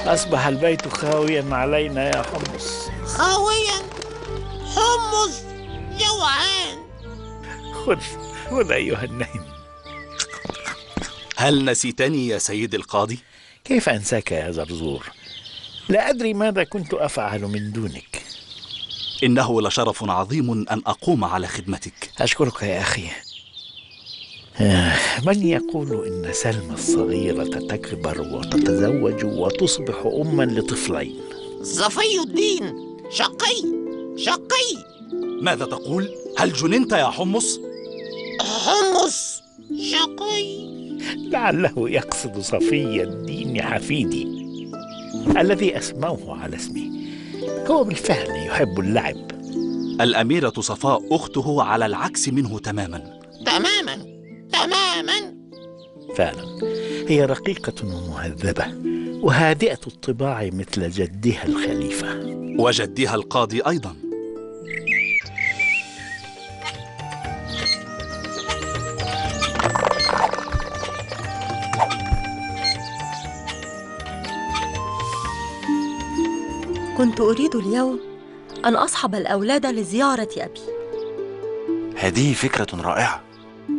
أصبح البيت خاويا علينا يا حمص. خاويا؟ حمص جوعان. خذ أيها النهم. هل نسيتني يا سيد القاضي؟ كيف أنساك يا زرزور؟ لا أدري ماذا كنت أفعل من دونك. إنه لشرف عظيم أن أقوم على خدمتك. أشكرك يا أخي. من يقول إن سلمى الصغيرة تكبر وتتزوج وتصبح أما لطفلين؟ صفي الدين شقي. ماذا تقول؟ هل جننت يا حمص؟ حمص شقي. لعله يقصد صفي الدين حفيدي الذي أسموه على اسمي. هو بالفعل يحب اللعب. الأميرة صفاء أخته على العكس منه تماما. فعلا هي رقيقة ومهذبة وهادئة الطباع مثل جدها الخليفة وجدها القاضي أيضا. كنت أريد اليوم أن أصحب الأولاد لزيارة أبي. هذه فكرة رائعة.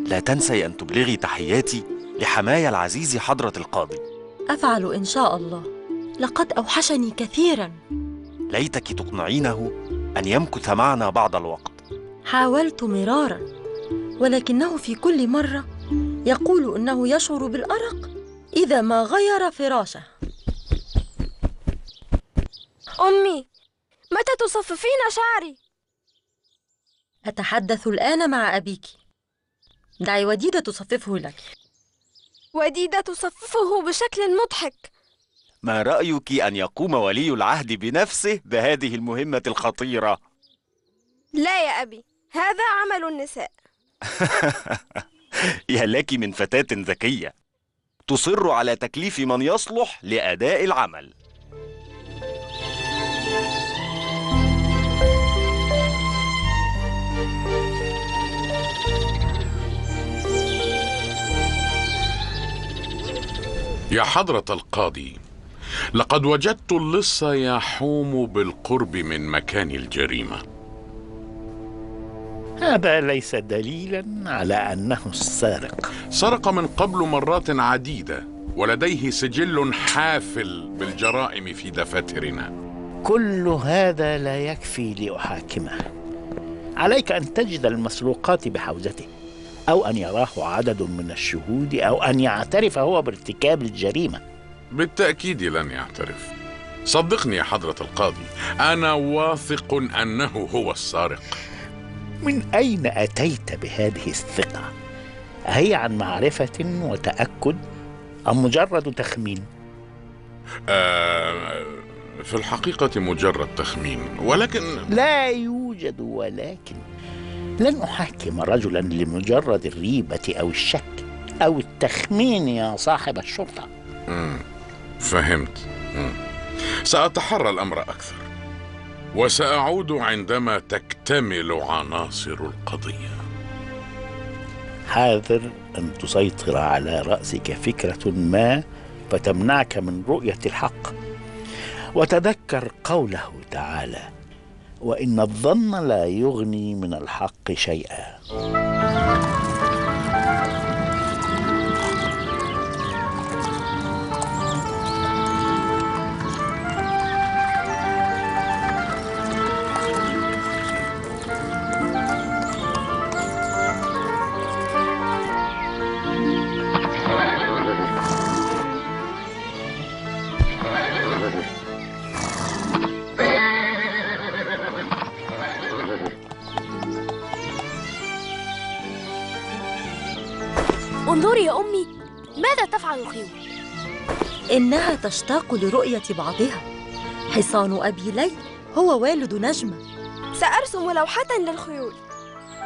لا تنسي أن تبلغي تحياتي لحماية العزيز حضرة القاضي. أفعل إن شاء الله. لقد أوحشني كثيراً. ليتك تقنعينه أن يمكث معنا بعض الوقت. حاولت مرارا، ولكنه في كل مرة يقول إنه يشعر بالأرق إذا ما غير فراشه. أمي، متى تصففين شعري؟ أتحدث الآن مع أبيك. دعي وديدة تصففه لك. وديدة تصففه بشكل مضحك. ما رأيك أن يقوم ولي العهد بنفسه بهذه المهمة الخطيرة؟ لا يا أبي، هذا عمل النساء. يا لك من فتاة ذكية تصر على تكليف من يصلح لأداء العمل. يا حضرة القاضي، لقد وجدت اللص يحوم بالقرب من مكان الجريمة. هذا ليس دليلا على أنه السارق. سرق من قبل مرات عديدة ولديه سجل حافل بالجرائم في دفاترنا. كل هذا لا يكفي لأحاكمه. عليك أن تجد المسروقات بحوزته، أو أن يراه عدد من الشهود، أو أن يعترف هو بارتكاب الجريمة. بالتأكيد لن يعترف. صدقني يا حضرة القاضي، أنا واثق أنه هو السارق. من أين أتيت بهذه الثقة؟ هي عن معرفة وتأكد أم مجرد تخمين؟ في الحقيقة مجرد تخمين، ولكن لا يوجد ولكن. لن أحاكم رجلا لمجرد الريبة أو الشك أو التخمين يا صاحب الشرطة. فهمت. سأتحرى الأمر أكثر، وسأعود عندما تكتمل عناصر القضية. حاذر أن تسيطر على رأسك فكرة ما فتمنعك من رؤية الحق، وتذكر قوله تعالى: وإن الظن لا يغني من الحق شيئا. انظري يا أمي، ماذا تفعل الخيول؟ إنها تشتاق لرؤية بعضها. حصان أبي ليل هو والد نجمة. سأرسم لوحة للخيول.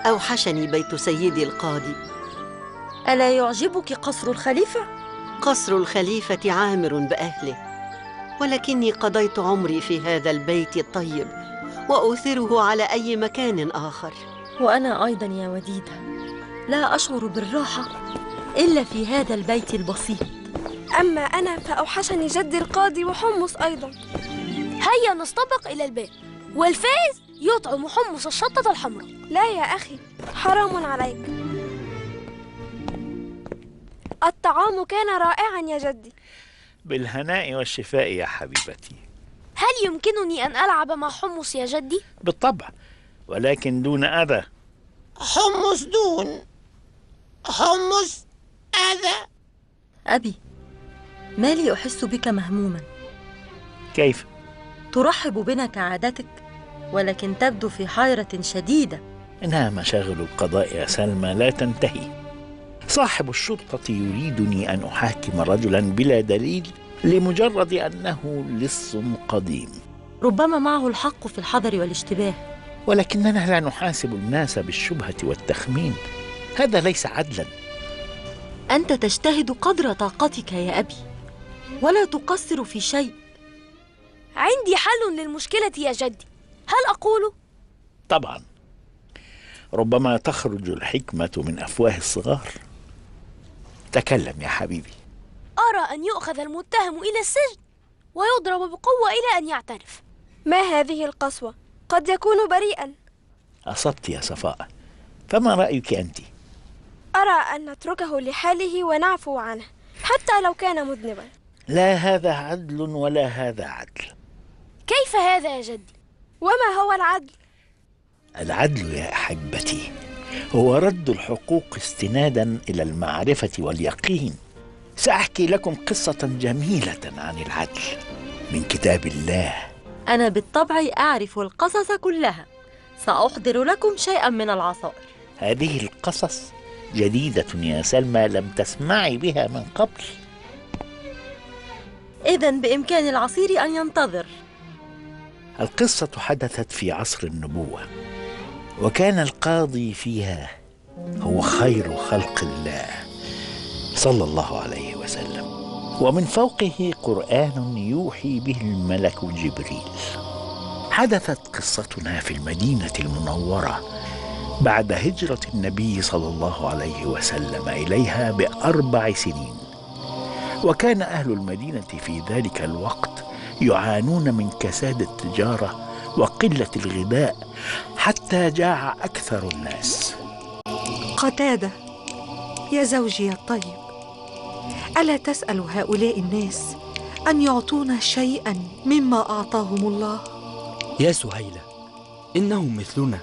أوحشني بيت سيدي القاضي. ألا يعجبك قصر الخليفة؟ قصر الخليفة عامر بأهله، ولكني قضيت عمري في هذا البيت الطيب وأؤثره على أي مكان آخر. وأنا أيضا يا وديدة لا أشعر بالراحة إلا في هذا البيت البسيط. أما أنا فأوحشني جدي القاضي وحمص أيضا. هيا نستبق إلى الباب، والفائز يطعم حمص الشطة الحمراء. لا يا أخي، حرام عليك. الطعام كان رائعا يا جدي. بالهناء والشفاء يا حبيبتي. هل يمكنني أن ألعب مع حمص يا جدي؟ بالطبع، ولكن دون أذى. حمص دون حمص أذى. أبي، ما لي أحس بك مهموما. كيف؟ ترحب بنا كعادتك، ولكن تبدو في حيرة شديدة. إنها مشاغل القضاء يا سلمى لا تنتهي. صاحب الشرطة يريدني أن أحاكم رجلا بلا دليل لمجرد أنه لص قديم. ربما معه الحق في الحذر والاشتباه، ولكننا لا نحاسب الناس بالشبهة والتخمين. هذا ليس عدلا. أنت تجتهد قدر طاقتك يا أبي، ولا تقصر في شيء. عندي حل للمشكلة يا جدي، هل أقوله؟ طبعا، ربما تخرج الحكمة من أفواه الصغار. تكلم يا حبيبي. أرى أن يؤخذ المتهم إلى السجن ويضرب بقوة إلى أن يعترف. ما هذه القسوة؟ قد يكون بريئا. أصبت يا صفاء، فما رأيك أنت؟ أرى أن نتركه لحاله ونعفو عنه حتى لو كان مذنبا. لا هذا عدل ولا هذا عدل. كيف هذا يا جدي؟ وما هو العدل؟ العدل يا أحبتي هو رد الحقوق استنادا إلى المعرفة واليقين. سأحكي لكم قصة جميلة عن العدل من كتاب الله. أنا بالطبع أعرف القصص كلها، سأحضر لكم شيئا من العصائر. هذه القصص جديدة يا سلمى، لم تسمعي بها من قبل. إذن بإمكان العصير أن ينتظر. القصة حدثت في عصر النبوة، وكان القاضي فيها هو خير خلق الله صلى الله عليه وسلم، ومن فوقه قرآن يوحي به الملك جبريل. حدثت قصتنا في المدينة المنورة بعد هجرة النبي صلى الله عليه وسلم إليها ب4 سنين. وكان أهل المدينة في ذلك الوقت يعانون من كساد التجارة وقلة الغذاء، حتى جاع أكثر الناس. قتادة يا زوجي الطيب، ألا تسأل هؤلاء الناس أن يعطونا شيئا مما أعطاهم الله؟ يا سهيلة، إنهم مثلنا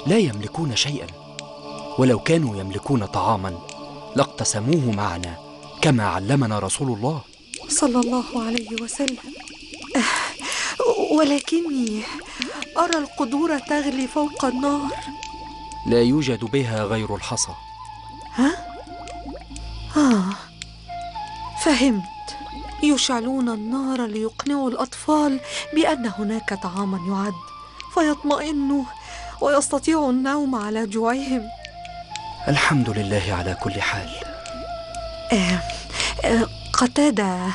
لا يملكون شيئا، ولو كانوا يملكون طعاما لاقتسموه معنا كما علمنا رسول الله صلى الله عليه وسلم. ولكني أرى القدور تغلي فوق النار. لا يوجد بها غير الحصى. فهمت. يشعلون النار ليقنعوا الأطفال بأن هناك طعاما يعد، فيطمئنوا ويستطيعوا النوم على جوعهم. الحمد لله على كل حال. قتادة،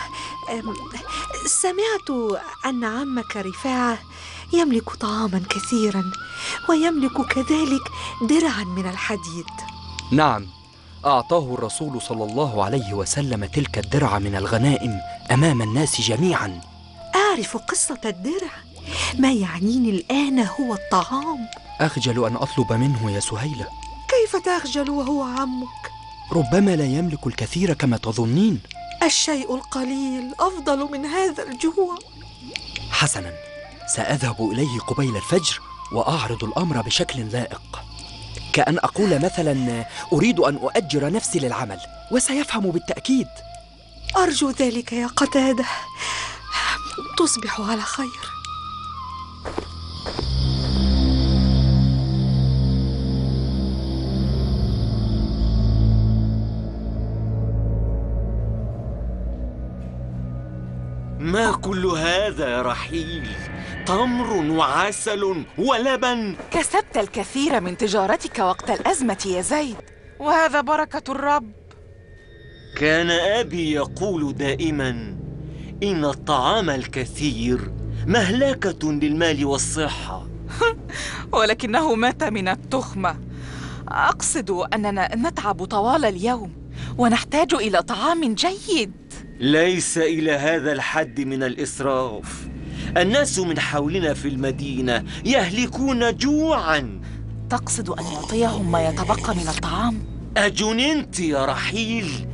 سمعت أن عمك رفاعة يملك طعاما كثيرا، ويملك كذلك درعا من الحديد. نعم، أعطاه الرسول صلى الله عليه وسلم تلك الدرع من الغنائم أمام الناس جميعا. أعرف قصة الدرع، ما يعنيني الآن هو الطعام. أخجل أن أطلب منه يا سهيلة. كيف تخجل وهو عمك؟ ربما لا يملك الكثير كما تظنين. الشيء القليل أفضل من هذا الجوع. حسنا، سأذهب إليه قبيل الفجر وأعرض الأمر بشكل لائق، كأن أقول مثلا أريد أن أؤجر نفسي للعمل، وسيفهم بالتأكيد. أرجو ذلك يا قتادة. تصبح على خير. ما كل هذا يا رحيل؟ تمر وعسل ولبن. كسبت الكثير من تجارتك وقت الأزمة يا زيد، وهذا بركة الرب. كان أبي يقول دائما إن الطعام الكثير مهلكة للمال والصحة. ولكنه مات من التخمة. أقصد أننا نتعب طوال اليوم ونحتاج إلى طعام جيد. ليس إلى هذا الحد من الإسراف. الناس من حولنا في المدينة يهلكون جوعا. تقصد أن نعطيهم ما يتبقى من الطعام؟ أجننت يا رحيل؟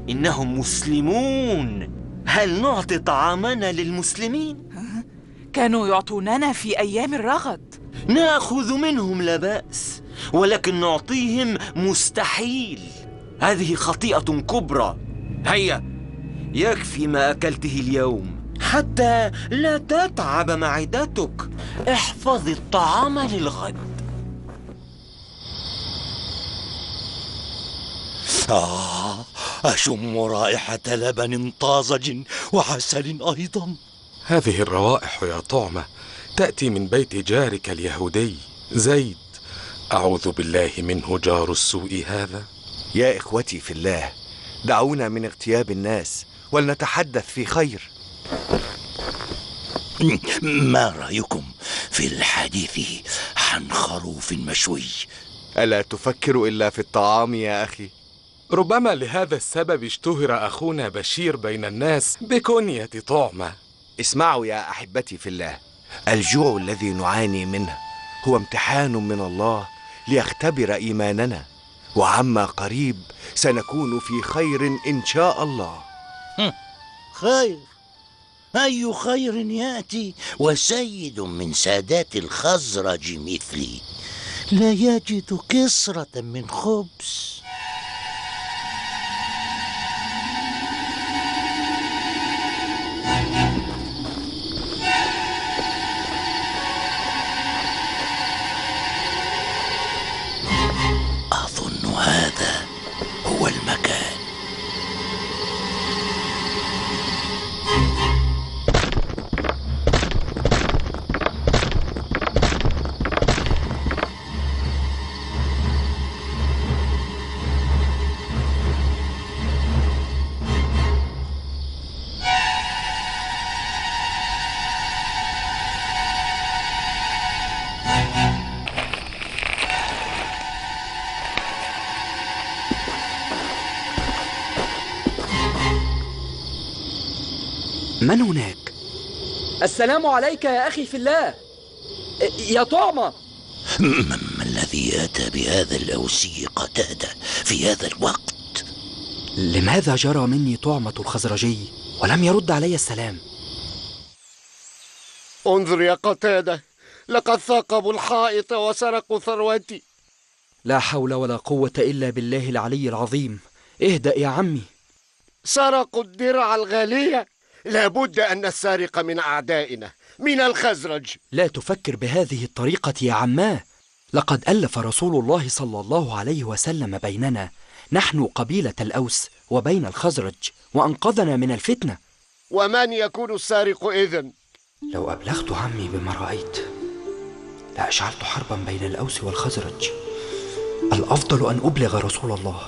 إنهم مسلمون. هل نعطي طعامنا للمسلمين؟ كانوا يعطوننا في أيام الرغد. نأخذ منهم لا بأس، ولكن نعطيهم مستحيل. هذه خطيئة كبرى. هيا، يكفي ما أكلته اليوم حتى لا تتعب معدتك. احفظ الطعام للغد. أشم رائحة لبن طازج وعسل أيضا. هذه الروائح يا طعمة تأتي من بيت جارك اليهودي زيد. أعوذ بالله منه جار السوء هذا. يا إخوتي في الله، دعونا من اغتياب الناس ولنتحدث في خير. ما رأيكم في الحديث عن خروف مشوي؟ ألا تفكر إلا في الطعام يا أخي؟ ربما لهذا السبب اشتهر أخونا بشير بين الناس بكنية طعمة. اسمعوا يا أحبتي في الله، الجوع الذي نعاني منه هو امتحان من الله ليختبر إيماننا، وعما قريب سنكون في خير إن شاء الله. خير؟ أي خير يأتي وسيد من سادات الخزرج مثلي لا يجد كسرة من خبز؟ أظن هذا هو المكان. من هناك؟ السلام عليك يا أخي في الله. يا طعمة، ما الذي أتى بهذا الأوسي قتادة في هذا الوقت؟ لماذا جرى مني طعمة الخزرجي ولم يرد علي السلام؟ انظر يا قتادة، لقد ثاقبوا الحائط وسرقوا ثروتي. لا حول ولا قوة إلا بالله العلي العظيم. اهدأ يا عمي. سرقوا الدرع الغالية. لابد أن السارق من أعدائنا، من الخزرج. لا تفكر بهذه الطريقة يا عماه. لقد ألف رسول الله صلى الله عليه وسلم بيننا نحن قبيلة الأوس وبين الخزرج، وأنقذنا من الفتنة. ومن يكون السارق إذن؟ لو أبلغت عمي بما رأيت لأشعلت حربا بين الأوس والخزرج. الأفضل أن أبلغ رسول الله.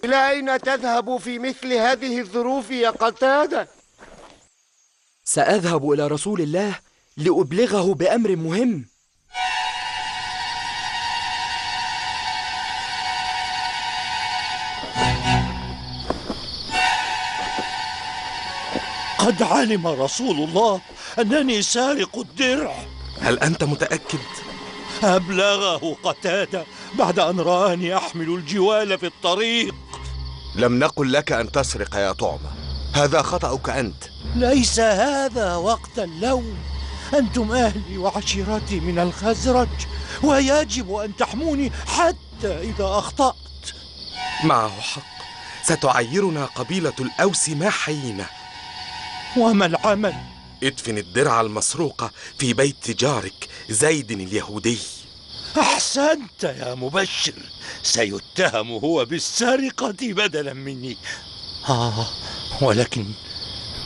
إلى أين تذهب في مثل هذه الظروف يا قتادة؟ سأذهب إلى رسول الله لأبلغه بأمر مهم. قد علم رسول الله أنني سارق الدرع. هل أنت متأكد؟ أبلغه قتادة بعد أن رآني أحمل الجوال في الطريق. لم نقل لك أن تسرق يا طعمة، هذا خطأك أنت. ليس هذا وقت اللوم. أنتم أهلي وعشيرتي من الخزرج، ويجب أن تحموني حتى إذا أخطأت. معه حق، ستعيرنا قبيلة الأوس ما حيينا. وما العمل؟ ادفن الدرع المسروقة في بيت جارك زيد اليهودي. أحسنت يا مبشر، سيتهم هو بالسرقة بدلا مني. ولكن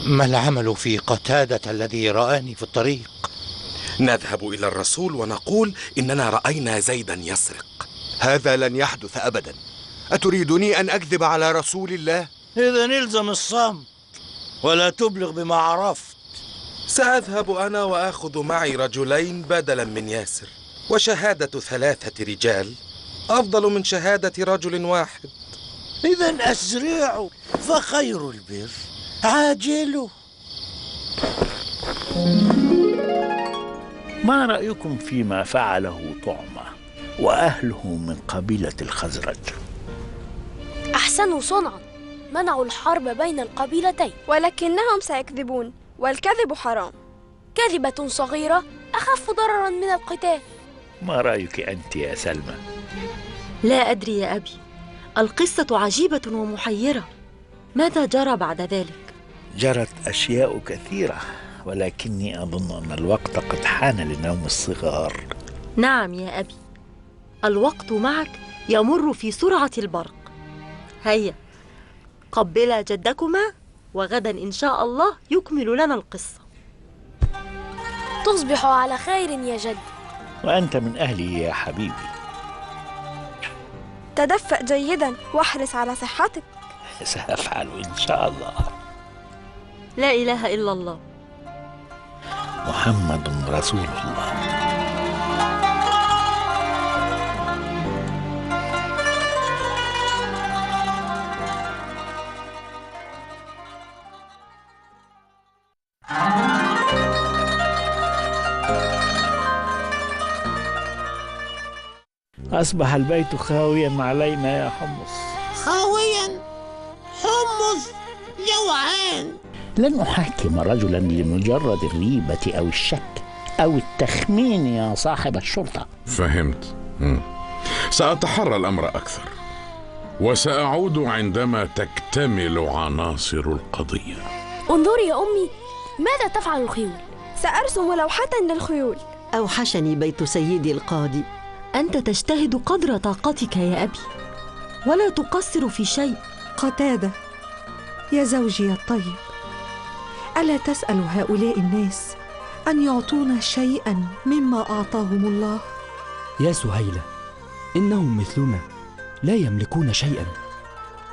ما العمل في قتادة الذي رآني في الطريق؟ نذهب إلى الرسول ونقول إننا رأينا زيدا يسرق. هذا لن يحدث أبدا. أتريدني أن أكذب على رسول الله؟ إذن الزم الصمت ولا تبلغ بما عرفت. سأذهب أنا وآخذ معي رجلين بدلا من ياسر، وشهادة 3 رجال أفضل من شهادة رجل واحد. إذا أسرعوا، فخير البر عاجله. ما رأيكم فيما فعله طعمة وأهله من قبيلة الخزرج؟ أحسنوا صنعا، منعوا الحرب بين القبيلتين. ولكنهم سيكذبون، والكذب حرام. كذبة صغيرة أخف ضررا من القتال. ما رأيك أنت يا سلمى؟ لا أدري يا أبي، القصة عجيبة ومحيرة. ماذا جرى بعد ذلك؟ جرت أشياء كثيرة، ولكني أظن أن الوقت قد حان لنوم الصغار. نعم يا أبي، الوقت معك يمر في سرعة البرق. هيا قبلا جدكما، وغدا إن شاء الله يكمل لنا القصة. تصبح على خير يا جد. وأنت من أهلي يا حبيبي. تدفأ جيدا واحرص على صحتك. سأفعل إن شاء الله. لا إله إلا الله، محمد رسول الله. أصبح البيت خاويا علينا يا حمص. خاويا؟ حمص جوعان. لن أحاكم رجلا لمجرد الريبة أو الشك أو التخمين يا صاحب الشرطة. فهمت. سأتحرى الأمر أكثر، وسأعود عندما تكتمل عناصر القضية. انظري يا أمي، ماذا تفعل الخيول؟ سأرسم لوحة للخيول. أوحشني بيت سيدي القاضي. أنت تجتهد قدر طاقتك يا أبي، ولا تقصر في شيء. قتادة يا زوجي الطيب، ألا تسأل هؤلاء الناس أن يعطونا شيئا مما أعطاهم الله؟ يا سهيلة، إنهم مثلنا لا يملكون شيئا،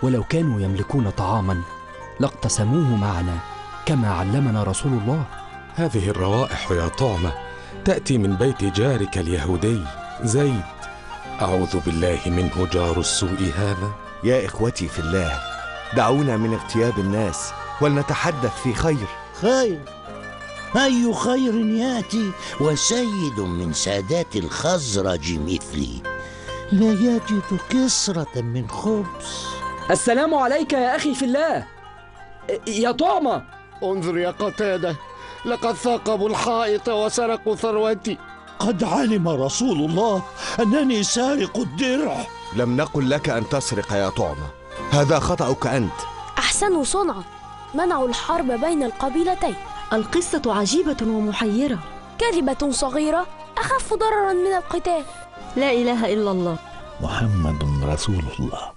ولو كانوا يملكون طعاما لاقتسموه معنا كما علمنا رسول الله. هذه الروائح يا طعمة تأتي من بيت جارك اليهودي زيد، أعوذ بالله منه جار السوء هذا. يا إخوتي في الله، دعونا من اغتياب الناس ولنتحدث في خير. خير؟ أي خير يأتي وسيد من سادات الخزرج مثلي لا يجد كسرة من خبز؟ السلام عليك يا أخي في الله. يا طعمة، انظر يا قتادة، لقد ثاقبوا الحائط وسرقوا ثروتي. قد علم رسول الله أنني سارق الدرع. لم نقل لك أن تسرق يا طعمة، هذا خطأك أنت. أحسنوا صنعا، منعوا الحرب بين القبيلتين. القصة عجيبة ومحيرة. كذبة صغيرة أخف ضررا من القتال. لا إله إلا الله، محمد رسول الله.